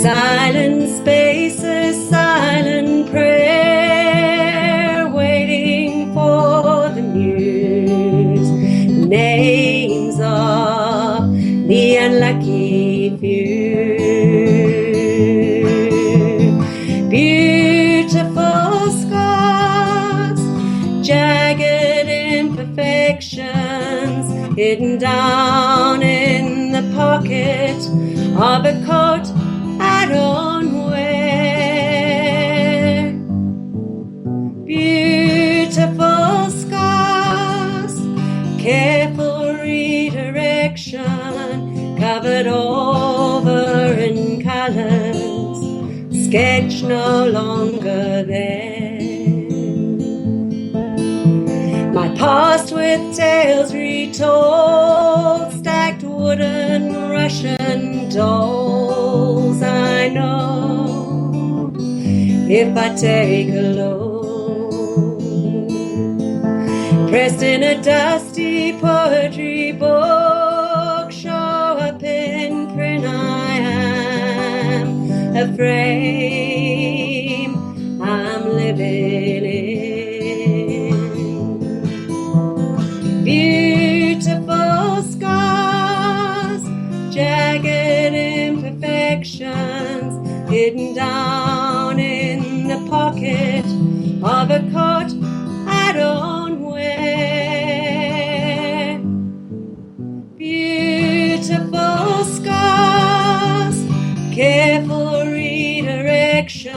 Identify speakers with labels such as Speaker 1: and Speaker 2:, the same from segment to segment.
Speaker 1: Silent spaces, silent prayer, waiting for the news. Names of the unlucky few. Beautiful scars, jagged imperfections, hidden down in the pocket of a coat I don't wear. Beautiful scars, careful redirection, covered over in colors, sketch no longer there. My past with tales retold, stacked wooden Russian dolls. I know if I take a load, pressed in a dusty poetry book, show up in print I am a frame I'm living in. Beautiful scars, jagged imperfections, hidden down in the pocket of a coat I don't wear. Beautiful scars, careful redirection,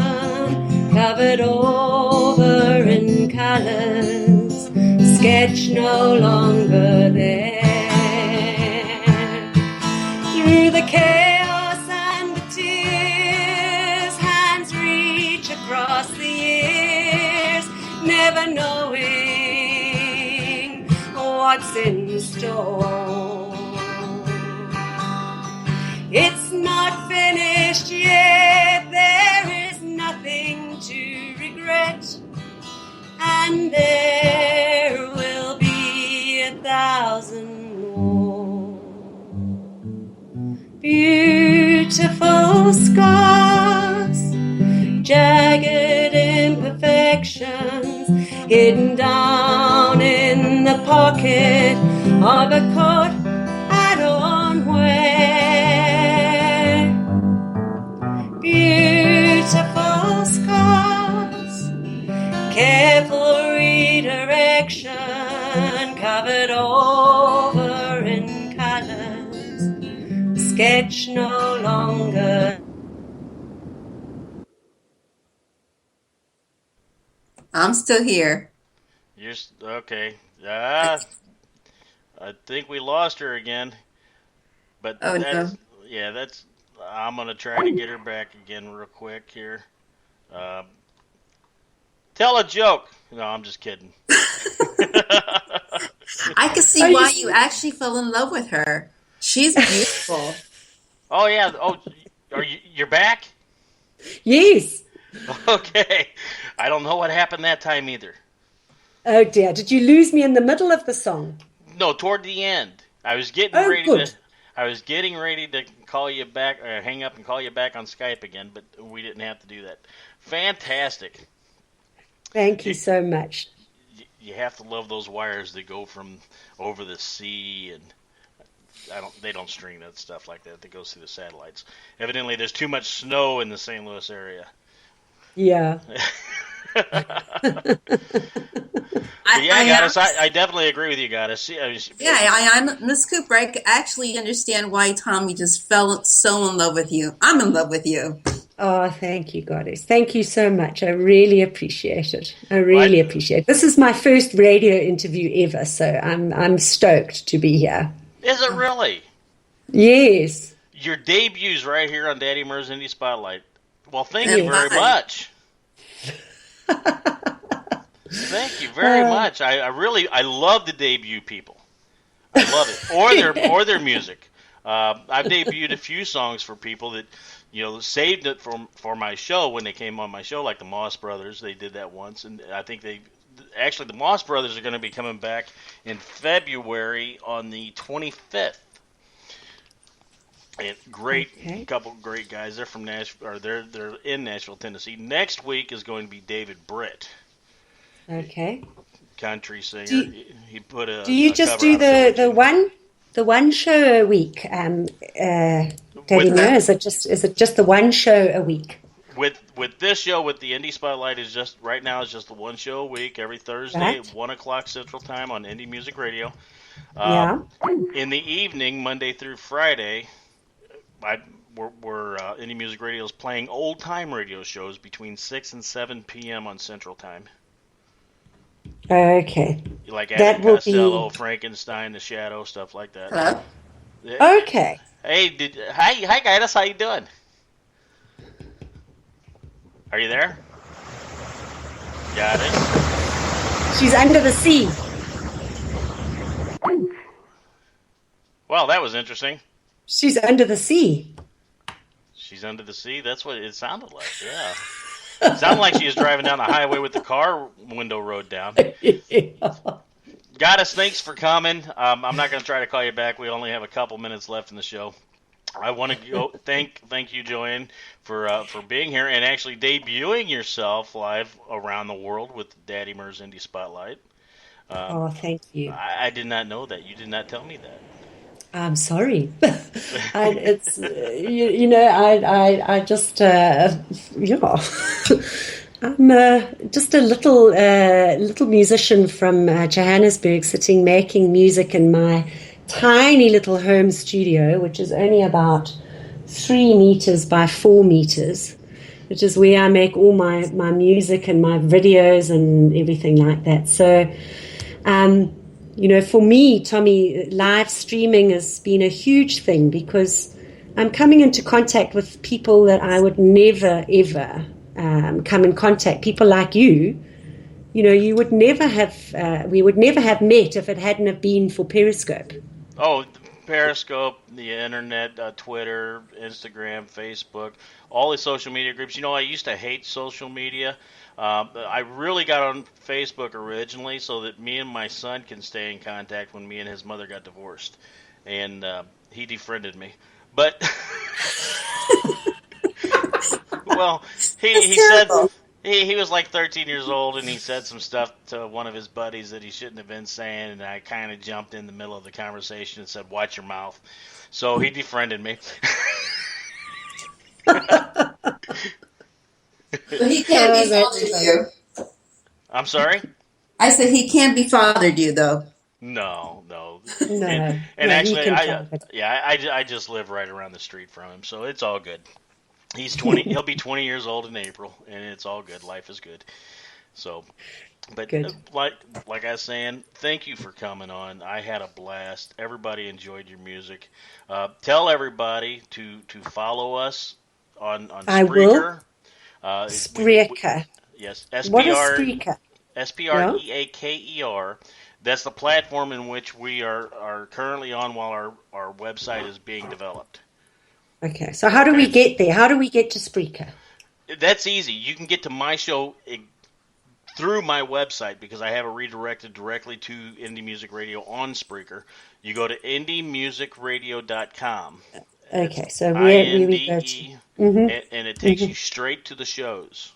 Speaker 1: covered over in colors, sketch no longer there. Through the chaos and the tears, hands reach across the years, never knowing what's in store. It's not finished yet, there is nothing to regret, and there will be 1,000 more. Beautiful scars, jagged imperfections, hidden down in the pocket of a coat I don't wear. Beautiful scars, careful redirection, covered over in colors, sketch no longer.
Speaker 2: I'm still here.
Speaker 3: You're okay. I think we lost her again. But
Speaker 2: Oh, no.
Speaker 3: Yeah, that's. I'm gonna try to get her back again real quick here. Tell a joke. No, I'm just kidding.
Speaker 2: I can see why you actually fell in love with her. She's beautiful.
Speaker 3: Oh yeah. Oh, you're back?
Speaker 1: Yes.
Speaker 3: Okay. I don't know what happened that time either.
Speaker 1: Oh dear, did you lose me in the middle of the song?
Speaker 3: No, toward the end. I was getting ready to call you back, or hang up and call you back on Skype again, but we didn't have to do that. Fantastic.
Speaker 1: Thank you so much.
Speaker 3: You have to love those wires that go from over the sea, and they don't string that stuff like that. That goes through the satellites. Evidently, there's too much snow in the St. Louis area.
Speaker 1: Yeah.
Speaker 3: I definitely agree with you, Goddess.
Speaker 2: Miss Cooper, I actually understand why Tommy just fell so in love with you. I'm in love with you.
Speaker 1: Oh, thank you, Goddess. Thank you so much. I really appreciate it. Appreciate it. This is my first radio interview ever, so I'm stoked to be here.
Speaker 3: Is it really?
Speaker 1: Yes.
Speaker 3: Your debut's right here on Daddy Murr's Indie Spotlight. Well, thank you very much. Thank you very much. I love to debut people. I love it, or their music. I've debuted a few songs for people that saved it for my show when they came on my show, like the Moss Brothers. They did that once, and I think the Moss Brothers are going to be coming back in February on the 25th. And great,
Speaker 1: Okay.
Speaker 3: couple great guys. They're from Nashville, or they're in Nashville, Tennessee. Next week is going to be David Britt,
Speaker 1: Okay.
Speaker 3: country
Speaker 1: Do
Speaker 3: singer.
Speaker 1: you,
Speaker 3: He put
Speaker 1: do you
Speaker 3: a
Speaker 1: just
Speaker 3: cover
Speaker 1: do
Speaker 3: out of Billie Jean.
Speaker 1: the one show a week, Debbie
Speaker 3: With
Speaker 1: Moore? Is it just the one show a week?
Speaker 3: with this show, with the Indie Spotlight, is just right now is just the one show a week every Thursday at
Speaker 1: Right?
Speaker 3: 1 o'clock Central Time on Indie Music Radio.
Speaker 1: Yeah.
Speaker 3: In the evening, Monday through Friday, Indie Music Radio is playing old time radio shows between 6 and 7 p.m. on Central Time.
Speaker 1: Okay.
Speaker 3: Like
Speaker 1: That
Speaker 3: Abbott
Speaker 1: will
Speaker 3: Costello,
Speaker 1: be
Speaker 3: Frankenstein, The Shadow, stuff like that.
Speaker 2: Hello?
Speaker 1: okay.
Speaker 3: Hey, hi, guys, how you doing? Are you there? Got it.
Speaker 1: She's under the sea.
Speaker 3: Well, that was interesting.
Speaker 1: She's under the sea.
Speaker 3: She's under the sea. That's what it sounded like. Yeah. It sounded like she was driving down the highway with the car window rolled down. Goddess, thanks for coming. I'm not going to try to call you back. We only have a couple minutes left in the show. I want to go thank you, Joanne, for being here and actually debuting yourself live around the world with Daddy Murr's Indie Spotlight.
Speaker 1: Oh, thank you.
Speaker 3: I did not know that. You did not tell me that.
Speaker 1: I'm sorry. It's I just yeah. I'm just a little musician from Johannesburg, sitting making music in my tiny little home studio, which is only about 3 meters by 4 meters, which is where I make all my music and my videos and everything like that. So, for me, Tommy, live streaming has been a huge thing because I'm coming into contact with people that I would never, ever come in contact. People like you. You would never have, we would never have met if it hadn't have been for Periscope.
Speaker 3: Oh, Periscope, the internet, Twitter, Instagram, Facebook, all the social media groups. I used to hate social media. I really got on Facebook originally so that me and my son can stay in contact when me and his mother got divorced. And he defriended me. But, well, he said... He was like 13 years old, and he said some stuff to one of his buddies that he shouldn't have been saying, and I kind of jumped in the middle of the conversation and said, "Watch your mouth." So he defriended me.
Speaker 2: So he can't be fathered you.
Speaker 3: I'm sorry?
Speaker 2: I said he can't be fathered you, though.
Speaker 3: No.
Speaker 1: No,
Speaker 3: And
Speaker 1: no,
Speaker 3: actually,
Speaker 1: he can tell it.
Speaker 3: I just live right around the street from him, so it's all good. He's 20. He'll be 20 years old in April, and it's all good. Life is good. So, but
Speaker 1: Good.
Speaker 3: like I was saying, thank you for coming on. I had a blast. Everybody enjoyed your music. Tell everybody to follow us on
Speaker 1: I
Speaker 3: Spreaker.
Speaker 1: Spreaker.
Speaker 3: Yes,
Speaker 1: What is Spreaker?
Speaker 3: SPREAKER. That's the platform in which we are currently on while our website is being developed.
Speaker 1: Okay, so how do we get there? How do we get to Spreaker?
Speaker 3: That's easy. You can get to my show through my website because I have it redirected directly to Indie Music Radio on Spreaker. You go to indiemusicradio.com.
Speaker 1: Okay, so where we go to?
Speaker 3: INDE, and it takes you straight to the shows.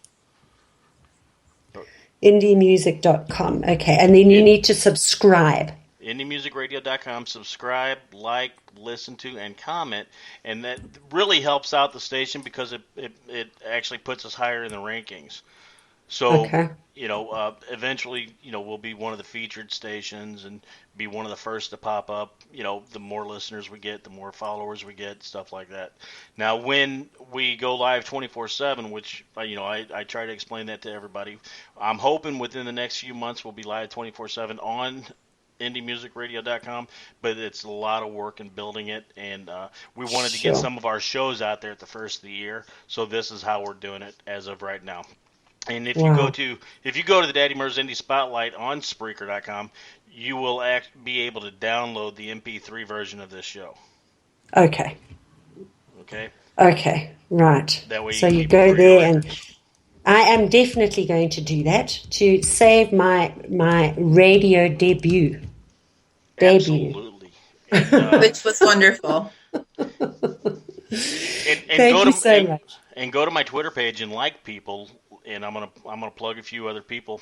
Speaker 1: Indiemusic.com. Okay, and then you need to subscribe.
Speaker 3: IndieMusicRadio.com. Subscribe, like, listen to, and comment, and that really helps out the station because it actually puts us higher in the rankings. So,
Speaker 1: Okay.
Speaker 3: Eventually, we'll be one of the featured stations and be one of the first to pop up. The more listeners we get, the more followers we get, stuff like that. Now, when we go live 24/7, which, I try to explain that to everybody, I'm hoping within the next few months we'll be live 24/7 on indiemusicradio.com, but it's a lot of work in building it, and we wanted to get
Speaker 1: Sure.
Speaker 3: some of our shows out there at the first of the year, so this is how we're doing it as of right now. And if you go to the Daddy Murr's Indie Spotlight on Spreaker.com, you will be able to download the MP3 version of this show.
Speaker 1: Okay.
Speaker 3: Okay?
Speaker 1: Okay, right.
Speaker 3: That way you
Speaker 1: So
Speaker 3: can
Speaker 1: you
Speaker 3: keep it
Speaker 1: go
Speaker 3: for your
Speaker 1: there, and
Speaker 3: records.
Speaker 1: I am definitely going to do that to save my radio debut.
Speaker 3: Absolutely. And,
Speaker 2: Which was wonderful.
Speaker 3: And
Speaker 1: Thank you so much.
Speaker 3: and go to my Twitter page and like people, and I'm gonna plug a few other people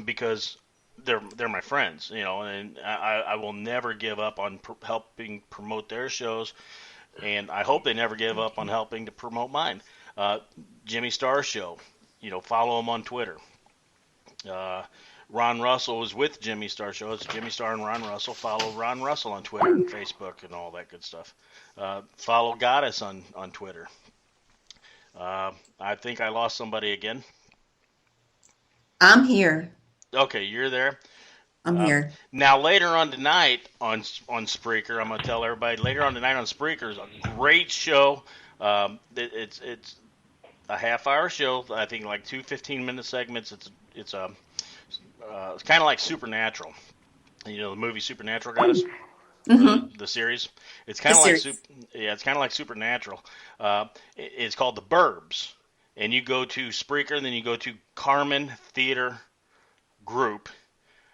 Speaker 3: because they're my friends, and I will never give up on helping promote their shows, and I hope they never give up on helping to promote mine. Jimmy Star Show, follow him on Twitter. Uh, Ron Russell is with Jimmy Star Show. It's Jimmy Star and Ron Russell. Follow Ron Russell on Twitter and Facebook and all that good stuff. Follow Goddess on Twitter. I think I lost somebody again.
Speaker 2: I'm here.
Speaker 3: Okay, you're there.
Speaker 2: I'm here.
Speaker 3: Now later on tonight on Spreaker, I'm gonna tell everybody later on tonight on Spreaker is a great show. It's a half-hour show. I think like two 15-minute segments. It's kind of like Supernatural. The movie Supernatural, Goddess. The series. It's kind of like it's kind of like Supernatural. It's called The Burbs, and you go to Spreaker, and then you go to Carmen Theater Group,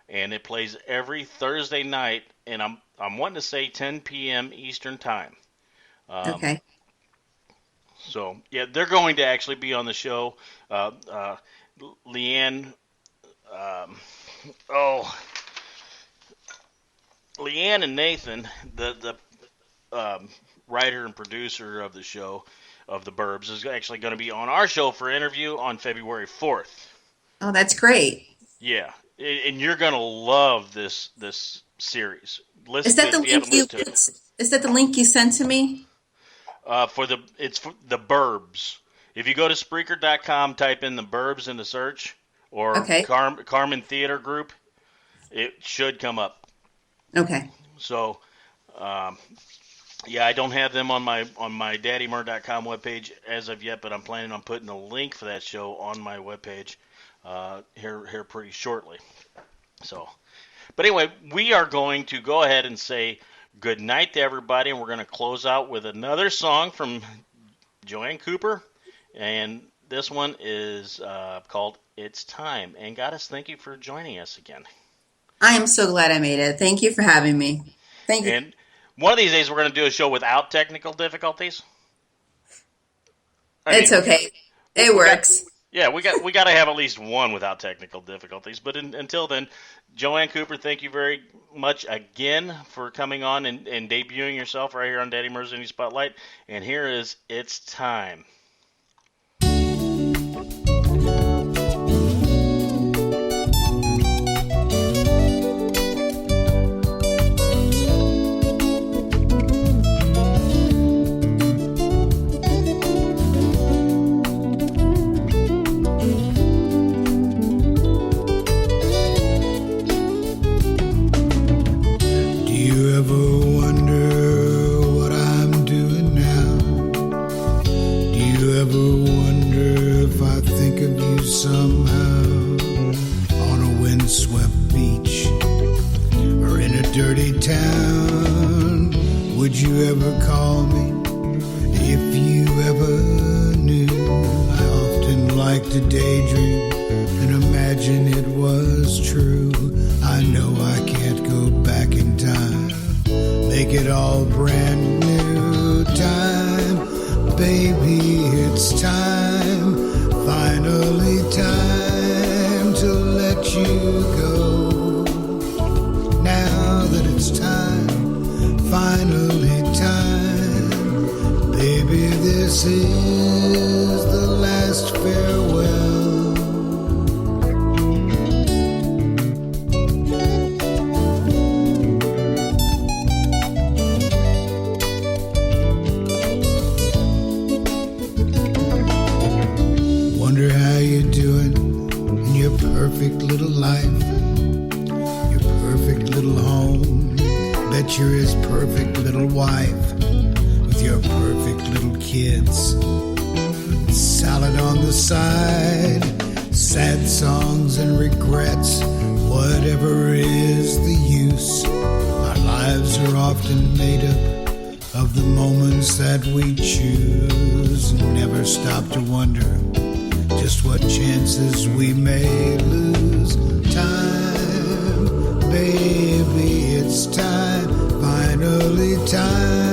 Speaker 3: and it plays every Thursday night, and I'm wanting to say 10 p.m. Eastern Time.
Speaker 2: Okay.
Speaker 3: So yeah, they're going to actually be on the show. Leanne, Leanne and Nathan, the writer and producer of the show of The Burbs, is actually going to be on our show for interview on February 4th.
Speaker 2: Oh, that's great.
Speaker 3: Yeah, and you're going to love this series.
Speaker 2: Is that the link Is that the link you sent to me?
Speaker 3: It's for The Burbs. If you go to Spreaker.com, type in The Burbs in the search, or Carmen Theater Group, it should come up.
Speaker 2: Okay.
Speaker 3: So, yeah, I don't have them on my daddymur.com webpage as of yet, but I'm planning on putting a link for that show on my webpage here pretty shortly. So, but anyway, we are going to go ahead and say good night to everybody, and we're going to close out with another song from Joanne Cooper, and this one is called It's Time. And Goddess, thank you for joining us again.
Speaker 2: I am so glad I made it. Thank you for having me. Thank you.
Speaker 3: And one of these days we're going to do a show without technical difficulties.
Speaker 2: It's okay. It works.
Speaker 3: We got to have at least one without technical difficulties. But until then, Joanne Cooper, thank you very much again for coming on and debuting yourself right here on Daddy Mur's Indie Spotlight. And here is It's Time.
Speaker 4: Baby, it's time, finally time.